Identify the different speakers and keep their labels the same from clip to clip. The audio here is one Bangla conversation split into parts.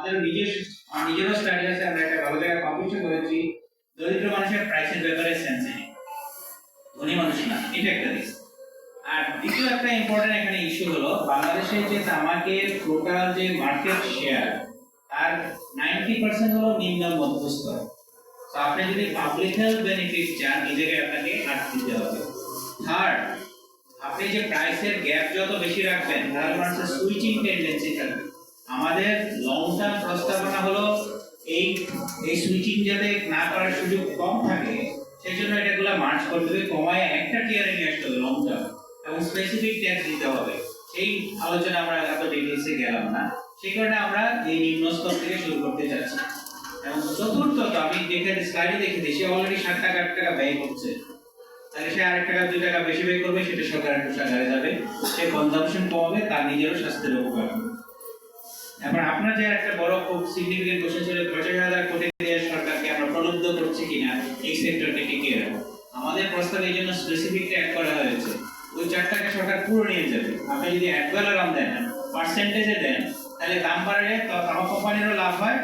Speaker 1: আমাদের নিজেরও স্টাডি আছে, আমরা একটা ভালো জায়গায় পাবলিশ করেছি, দরিদ্র মানুষের প্রাইসের ব্যাপারে সেন্সিটিভ, ধনী মানুষ না, এটা একটা দিক। আর দ্বিতীয় একটা ইম্পর্টেন্ট এখানে ইস্যু হলো বাংলাদেশের যে তামাকের টোটাল যে মার্কেট শেয়ার তার 90% হলো নিম্ন মধ্যস্থ। তো আপনি যদি পাবলিক হেলথ বেনিফিট চান এই জায়গায় আপনাকে হাত দিতে হবে। থার্ড, আপনি যে প্রাইসের গ্যাপ যত বেশি রাখবেন তাহলে মানুষের সুইচিং টেন্ডেন্সি থাকবে। আমাদের লং টার্ম প্রস্তাবনা হলো এই সুইচিং যাতে না করার সুযোগ কম থাকে সেই জন্য এটাগুলো মার্চ করতে হবে, কমায় একটা টিয়ারে নিয়ে আসতে হবে লং টার্ম, এবং স্পেসিফিক ট্যাক্স দিতে হবে। এই আলোচনা আমরা এত ডিটেইলসে গেলাম না, সেই কারণে আমরা এই নিম্ন স্তর থেকে শুরু করতে যাচ্ছি। এবং চতুর্থত আমি স্লাইডে দেখেছি সে অলরেডি 7 টাকা 8 টাকা ব্যয় করছে, তাহলে সে 1 টাকা 2 টাকা বেশি ব্যয় করবে, সেটা সরকারের কোষাগারে যাবে, সে কনজাম্পশন কমাবে, তার নিজেরও স্বাস্থ্যের উপকার হবে। এবার আপনার যে একটা বড় খুব সিগনিফিকেন্ট কোশ্চেন ছিল 50,000 কোটি দিয়ে সরকারকে আমরা প্রলুব্ধ করছি কিনা এই সেক্টরকে টিকিয়ে রাখবো। আমাদের প্রস্তাবে এই জন্য স্পেসিফিক ট্যাগ করা হয়েছে, ওই 4 টাকা সরকার পুরো নিয়ে যাবে। আপনি যদি অ্যাডভালারাম দেন, পার্সেন্টেজে দেন, তাহলে দাম বাড়লে তামাক কোম্পানিরও লাভ হয়,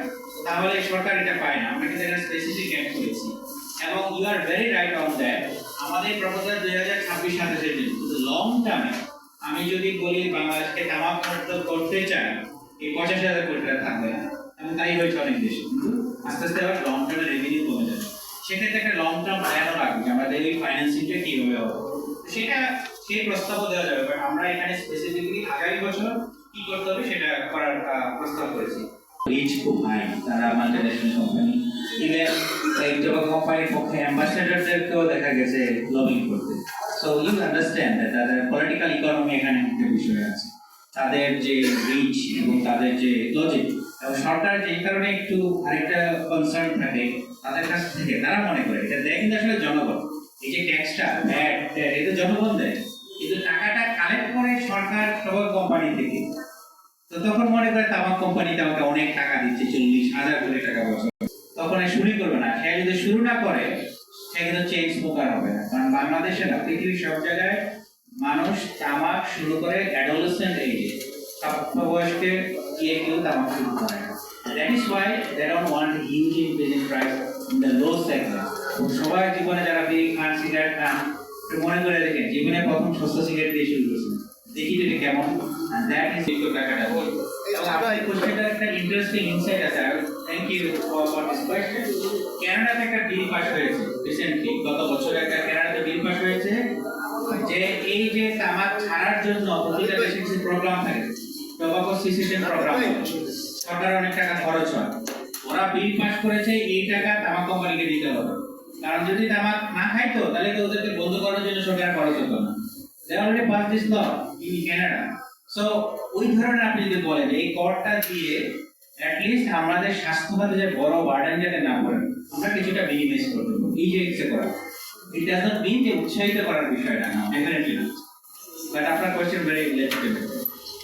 Speaker 1: তাহলে সরকার এটা পায় না। আমরা কিন্তু এটা স্পেসিফিক অ্যাড করেছি, এবং you are very right on that. আমাদের প্রপোজাল 2026-27 এর জন্য, কিন্তু লং টার্মে আমি যদি বলি বাংলাদেশকে তামাক মুক্ত করতে চাই, এই 50,000 কোটি টাকা থাকবে না, এবং তাই হয়েছে অনেক দেশে। কিন্তু আস্তে আস্তে আবার লং টার্মে রেভিনিউ কমে যাবে, সেক্ষেত্রে একটা লং টার্ম প্ল্যানও লাগবে, আমরা ডেইলি ফাইন্যান্সিংটা কিভাবে হবে সেটা সেই প্রস্তাবও দেওয়া যাবে। বাট আমরা এখানে স্পেসিফিকলি আগামী বছর কি করতে হবে সেটা করার প্রস্তাব করেছি। রিচ খুব হাই, তারা মাল্টিন্যাশনাল কোম্পানি, ইভেন এই টোবাকো কোম্পানির পক্ষে অ্যাম্বাসেডরদেরকেও দেখা গেছে লবিং করতে। সো ইউ আন্ডারস্ট্যান্ড দ্যাট তাদের পলিটিক্যাল ইকোনমি এখানে একটা বিষয় আছে, তাদের যে রিচ এবং তাদের যে লজিক, এবং সরকার যে কারণে একটু আরেকটা কনসার্ন থাকে তাদের কাছ থেকে, তারা মনে করে এটা দেয় কিন্তু আসলে জনগণ, এই যে ট্যাক্সটা ভ্যাট এটা জনগণ দেয়, কিন্তু টাকাটা কালেক্ট করে সরকার টোবাকো কোম্পানি থেকে। তো তখন মনে করে তামাক কোম্পানিতে আমাকে অনেক টাকা দিচ্ছে, 40,000 কোটি টাকা বছর, তখন শুরু করবে না। সে যদি শুরু না করে সে কিন্তু চেইন স্মোকার হবে না, কারণ বাংলাদেশে না, পৃথিবীর সব জায়গায় মানুষ তামাক শুরু করে অ্যাডোলেসেন্ট এজে, প্রাপ্তবয়স্কে গিয়ে কেউ তামাক শুরু করে না। That is why they don't want huge increase in price in the low segment. সবাই জীবনে যারা বিড়ি খান, সিগারেট খান, মনে করে দেখেন জীবনে প্রথম সস্তা সিগারেট দিয়ে শুরু করছেন, দেখি এটা কেমন, দ্যাট ইজ একটু টাকাটা বলি। এবং আপনার কোশ্চেনটার একটা ইন্টারেস্টিং ইনসাইট আছে, thank you for this question. কানাডাতে একটা বিল পাস হয়েছে রিসেন্টলি, গত বছর একটা কানাডাতে বিল পাস হয়েছে যে এই যে তামাক ছাড়ার জন্য প্রতিটা দেশে কিছু প্রোগ্রাম থাকে, টোবাকো সিসেশন প্রোগ্রাম, সরকারের অনেক টাকা খরচ হয়। ওরা বিল পাস করেছে এই টাকা তামাক কোম্পানিকে দিতে হবে, কারণ যদি তামাক না খাইতো তাহলে তো ওদেরকে বন্ধ করার জন্য সরকার খরচ হতো না। They already passed this law in Canada. So ওই ধরনের আপনি যদি বলেন এই করটা দিয়ে অ্যাটলিস্ট আমাদের স্বাস্থ্যখাতে যে বড় বার্ডেন যাতে না পড়ে, আমরা কিছুটা মিনিমাইজ করতে পারবো, এই যে ইচ্ছে করা। ইট ডাজ নট মিন যে উৎসাহিত করার বিষয়টা না, ডেফিনেটলি না। বাট আপনার কোয়েশ্চেন ভেরি রিলেটেড।